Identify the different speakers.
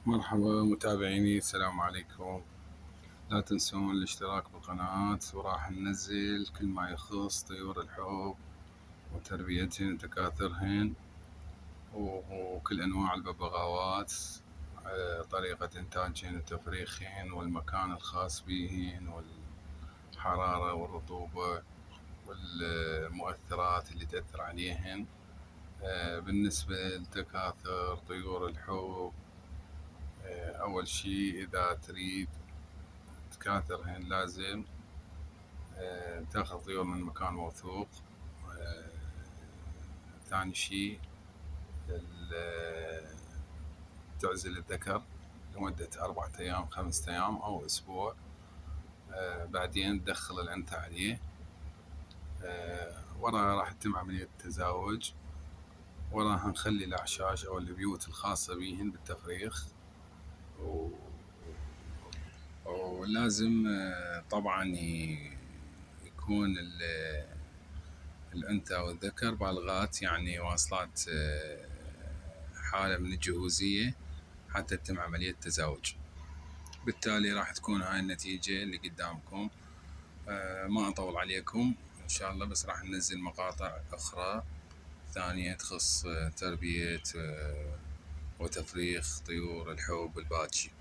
Speaker 1: مرحبا متابعيني، السلام عليكم. لا تنسون الاشتراك بالقناة، وراح ننزل كل ما يخص طيور الحب وتربيتهن وتكاثرهن وكل أنواع الببغاوات، طريقة إنتاجهن وتفريخهن والمكان الخاص بيهن والحرارة والرطوبة والمؤثرات اللي تأثر عليهن. بالنسبة لتكاثر طيور الحب، أول شي إذا تريد تكاثرهن لازم تاخذ طيور من مكان موثوق. ثاني شي تعزل الذكر لمدة 4 أيام 5 أيام أو أسبوع، بعدين تدخل الأنثى عليه. وراها راح تتم عملية التزاوج، وراها نخلي الأعشاش أو البيوت الخاصة بيهن بالتفريخ. ولازم طبعا يكون الأنثى والذكر بالغات، يعني واصلات حالة من الجهوزية حتى تتم عملية التزاوج. بالتالي راح تكون هاي النتيجة اللي قدامكم. ما أطول عليكم إن شاء الله، بس راح ننزل مقاطع أخرى ثانية تخص تربية وتفريخ طيور الحب الباتشي.